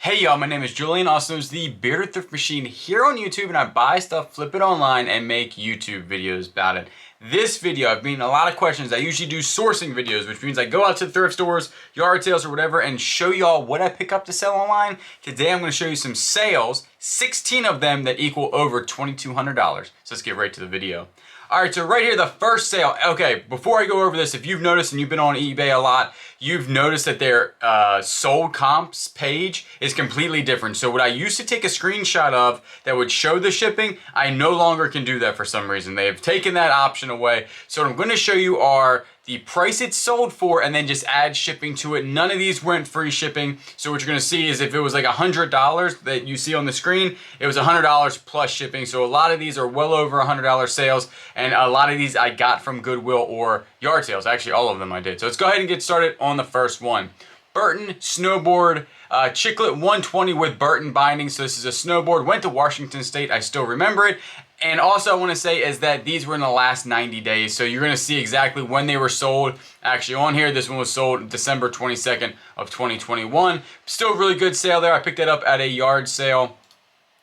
Hey y'all, my name is Julian, also known as the Bearded Thrift Machine here on YouTube, and I buy stuff, flip it online, and make YouTube videos about it. This video, I've been a lot of questions. I usually do sourcing videos, which means I go out to thrift stores, yard sales, or whatever, and show y'all what I pick up to sell online. Today I'm going to show you some sales, 16 of them that equal over $2,200. So let's get right to the video. Alright, so right here, the first sale. Okay, before I go over this, if you've noticed and you've been on eBay a lot, you've noticed that their sold comps page is completely different. So what I used to take a screenshot of that would show the shipping, I no longer can do that for some reason. They have taken that option away. So what I'm going to show you are the price it's sold for and then just add shipping to it. None of these went free shipping. So what you're going to see is if it was like $100 that you see on the screen, it was $100 plus shipping. So a lot of these are well over $100 sales, and a lot of these I got from Goodwill or yard sales. Actually, all of them I did. So let's go ahead and get started on the first one. Burton Snowboard, Chiclet 120 with Burton binding. So this is a snowboard, went to Washington State, I still remember it. And also I want to say is that these were in the last 90 days. So you're going to see exactly when they were sold. Actually on here, this one was sold December 22nd of 2021. Still really good sale there. I picked that up at a yard sale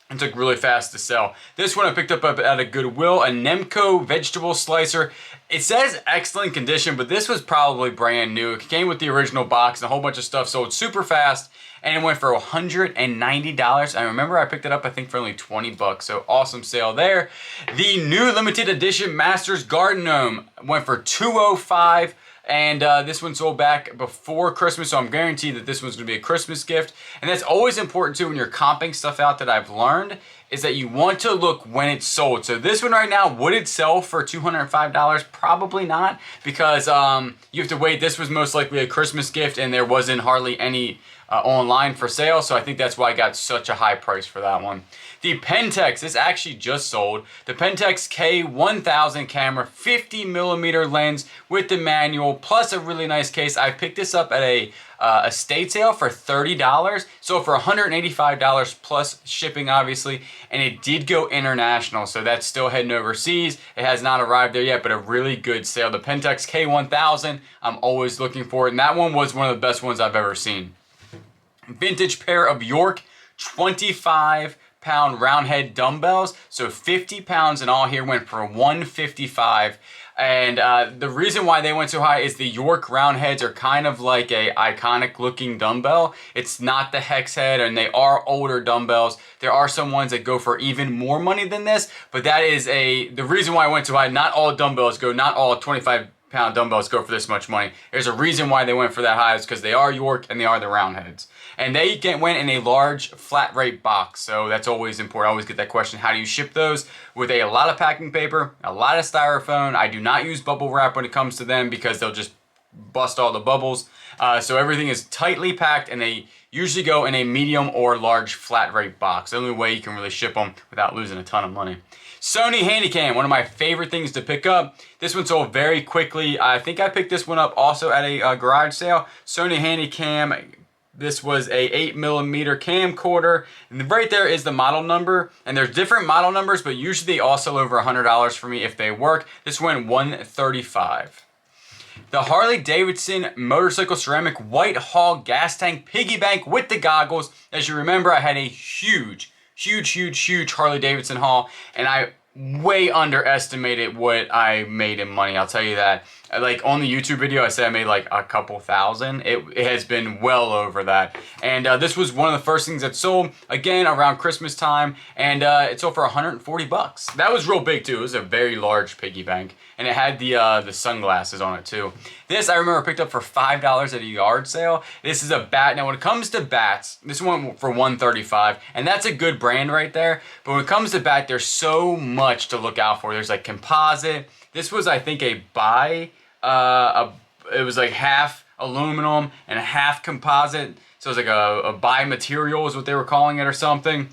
and took really fast to sell. This one I picked up at a Goodwill, a Nemco vegetable slicer. It says excellent condition, but this was probably brand new. It came with the original box and a whole bunch of stuff, sold super fast, and it went for $190. I remember I picked it up, I think, for only 20 bucks, so awesome sale there. The new limited edition Masters Garden Gnome went for $205. And this one sold back before Christmas, so I'm guaranteed that this one's going to be a Christmas gift. And that's always important too when you're comping stuff out, that I've learned, is that you want to look when it's sold. So this one right now, would it sell for $205? Probably not, because you have to wait. This was most likely a Christmas gift, and there wasn't hardly any online for sale, so I think that's why I got such a high price for that one. The Pentax, this actually just sold. The Pentax K1000 camera, 50mm lens with the manual, plus a really nice case. I picked this up at a estate sale for $30, so for $185 plus shipping, obviously, and it did go international, so that's still heading overseas. It has not arrived there yet, but a really good sale. The Pentax K1000, I'm always looking for it, and that one was one of the best ones I've ever seen. Vintage pair of York 25-pound round head dumbbells, so 50 pounds in all here, went for $155. And the reason why they went so high is the York round heads are kind of like a iconic looking dumbbell. It's not the hex head, and they are older dumbbells. There are some ones that go for even more money than this, but that is the reason why I went so high. Not all dumbbells go, not all 25-pound dumbbells go for this much money. There's a reason why they went for that high, is because they are York and they are the round heads. And they went in a large flat rate box, so that's always important. I always get that question, how do you ship those? With a lot of packing paper, a lot of styrofoam. I do not use bubble wrap when it comes to them because they'll just bust all the bubbles. So everything is tightly packed, and they usually go in a medium or large flat rate box. The only way you can really ship them without losing a ton of money. Sony Handycam, one of my favorite things to pick up. This one sold very quickly. I think I picked this one up also at a garage sale. Sony Handycam. This was a 8mm camcorder, and right there is the model number, and there's different model numbers, but usually they all sell over $100 for me if they work. This went $135. The Harley Davidson motorcycle ceramic white hall gas tank piggy bank with the goggles. As you remember, I had a huge Harley Davidson haul, and I way underestimated what I made in money, I'll tell you that. Like on the YouTube video, I said I made like a couple thousand. It has been well over that. And this was one of the first things that sold, again, around Christmas time. And it sold for 140 bucks. That was real big too. It was a very large piggy bank. And it had the sunglasses on it too. This I remember picked up for $5 at a yard sale. This is a bat. Now when it comes to bats, this one for $135. And that's a good brand right there. But when it comes to bat, there's so much to look out for. There's like composite. This was, I think, a buy. It was like half aluminum and half composite. So it was like a bi-material is what they were calling it or something.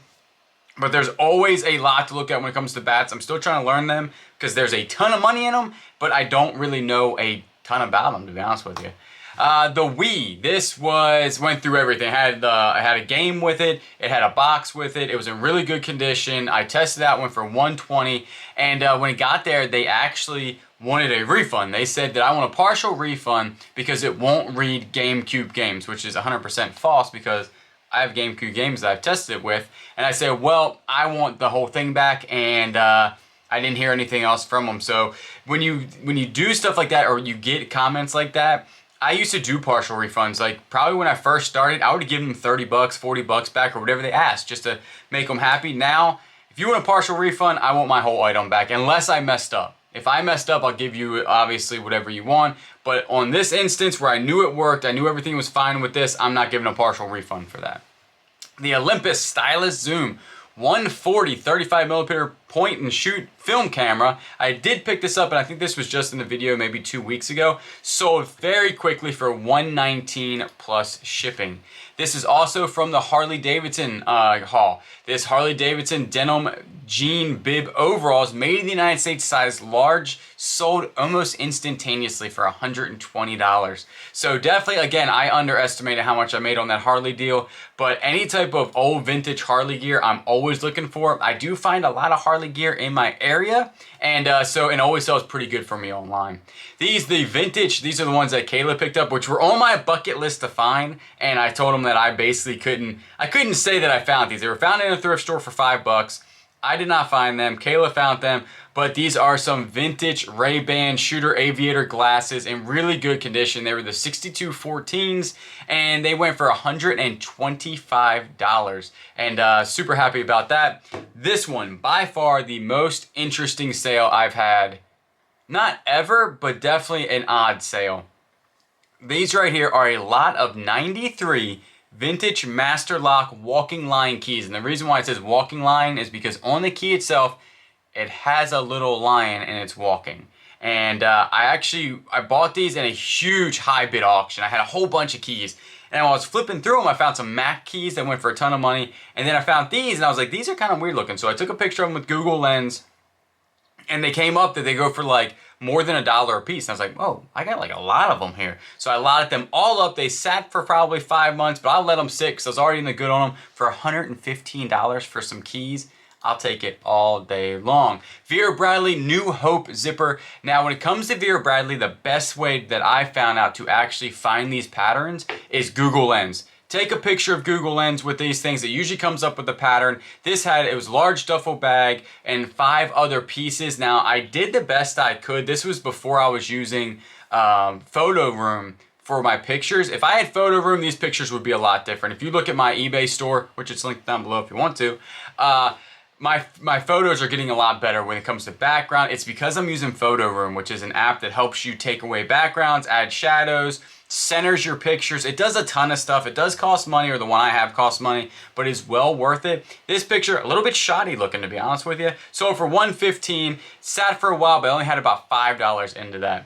But there's always a lot to look at when it comes to bats. I'm still trying to learn them because there's a ton of money in them, but I don't really know a ton about them, to be honest with you. The Wii, this went through everything. It had a game with it. It had a box with it. It was in really good condition. I tested that one for $120, and when it got there, they actually wanted a refund. They said that I want a partial refund because it won't read GameCube games, which is 100% false because I have GameCube games that I've tested it with, and I say, well, I want the whole thing back, and I didn't hear anything else from them. So when you do stuff like that, or you get comments like that, I used to do partial refunds. Like probably when I first started, I would give them 30 bucks, 40 bucks back, or whatever they asked, just to make them happy. Now, if you want a partial refund, I want my whole item back, unless I messed up. If I messed up, I'll give you obviously whatever you want. But on this instance where I knew it worked, I knew everything was fine with this, I'm not giving a partial refund for that. The Olympus Stylus Zoom 140 35mm point and shoot film camera. I did pick this up, and I think this was just in the video maybe 2 weeks ago. Sold very quickly for $119 plus shipping. This is also from the Harley Davidson haul. This Harley Davidson denim jean bib overalls, made in the United States, size large, sold almost instantaneously for $120. So definitely, again, I underestimated how much I made on that Harley deal, but any type of old vintage Harley gear I'm always looking for. I do find a lot of Harley gear in my area, and it always sells pretty good for me online. These are the ones that Kayla picked up, which were on my bucket list to find, and I told them that I basically couldn't say that I found these. They were found in a thrift store for $5. I did not find them. Kayla found them, but these are some vintage RayBan shooter aviator glasses in really good condition. They were the 6214s, and they went for $125, and super happy about that. This one, by far the most interesting sale I've had. Not ever, but definitely an odd sale. These right here are a lot of 93 vintage master lock walking line keys, and the reason why it says walking line is because on the key itself it has a little lion and it's walking. And I bought these in a huge high bid auction. I had a whole bunch of keys, and while I was flipping through them, I found some Mac keys that went for a ton of money, and then I found these, and I was like, these are kind of weird looking. So I took a picture of them with Google Lens, and they came up that they go for like more than $1 a piece. And I was like, oh, I got like a lot of them here. So I lotted them all up. They sat for probably 5 months, but I'll let them sit because I was already in the good on them. For $115 for some keys, I'll take it all day long. Vera Bradley New Hope zipper. Now, when it comes to Vera Bradley, the best way that I found out to actually find these patterns is Google Lens. Take a picture of Google Lens with these things. It usually comes up with the pattern. It was large duffel bag and 5 other pieces. Now, I did the best I could. This was before I was using Photo Room for my pictures. If I had Photo Room, these pictures would be a lot different. If you look at my eBay store, which is linked down below if you want to, my photos are getting a lot better when it comes to background. It's because I'm using Photo Room, which is an app that helps you take away backgrounds, add shadows, centers your pictures. It does a ton of stuff. It does cost money, or the one I have costs money, but it's well worth it. This picture, a little bit shoddy looking, to be honest with you. Sold for $115, sat for a while, but I only had about $5 into that.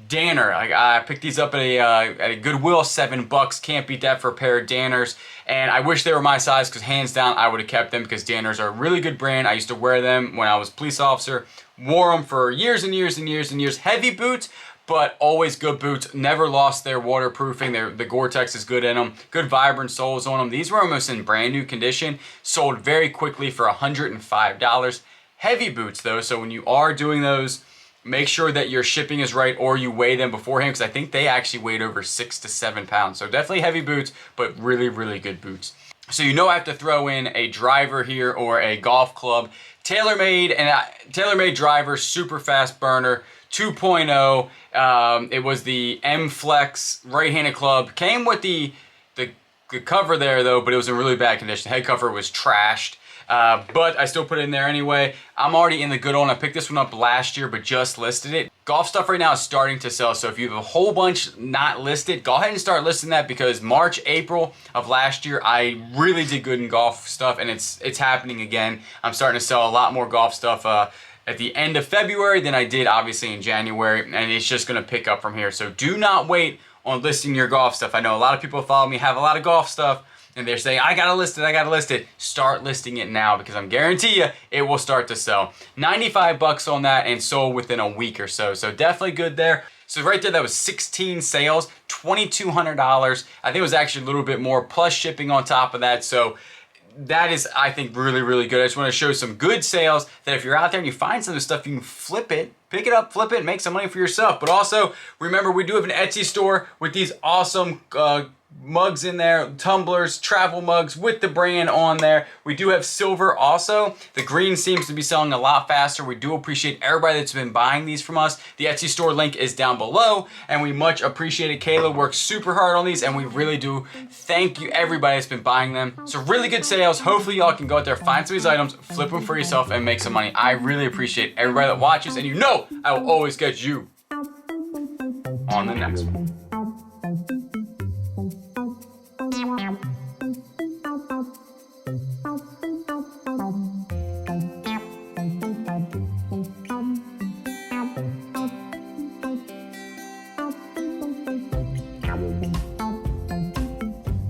Danner, I picked these up at a Goodwill, $7. Can't beat that for a pair of Danners. And I wish they were my size, because hands down I would have kept them, because Danners are a really good brand. I used to wear them when I was a police officer. Wore them for years and years and years and years. Heavy boots, but always good boots. Never lost their waterproofing. The Gore-Tex is good in them. Good vibrant soles on them. These were almost in brand new condition. Sold very quickly for $105. Heavy boots though, so when you are doing those, make sure that your shipping is right, or you weigh them beforehand, because I think they actually weighed over 6 to 7 pounds. So definitely heavy boots, but really, really good boots. So you know I have to throw in a driver here, or a golf club. TaylorMade driver, super fast burner, 2.0. It was the M Flex right-handed club. Came with the cover there though, but it was in really bad condition. The head cover was trashed. But I still put it in there anyway. I'm already in the good one. I picked this one up last year, but just listed it. Golf stuff right now is starting to sell. So if you have a whole bunch not listed, go ahead and start listing that, because March, April of last year, I really did good in golf stuff, and it's happening again. I'm starting to sell a lot more golf stuff at the end of February than I did obviously in January, and it's just gonna pick up from here. So do not wait on listing your golf stuff. I know a lot of people follow me, have a lot of golf stuff, and they're saying, I gotta list it. Start listing it now, because I'm guarantee you it will start to sell. $95 on that, and sold within a week or so. So definitely good there. So right there, that was 16 sales, $2,200. I think it was actually a little bit more, plus shipping on top of that. So that is, I think, really, really good. I just want to show some good sales that if you're out there and you find some of this stuff, you can flip it, pick it up, flip it, and make some money for yourself. But also, remember, we do have an Etsy store with these awesome mugs in there, tumblers, travel mugs with the brand on there. We do have silver also. The green seems to be selling a lot faster. We do appreciate everybody that's been buying these from us. The Etsy store link is down below, and we much appreciate it. Kayla works super hard on these, and we really do thank you everybody that's been buying them. So really good sales. Hopefully y'all can go out there, find some of these items, flip them for yourself, and make some money. I really appreciate everybody that watches, and you know I will always get you on the next one.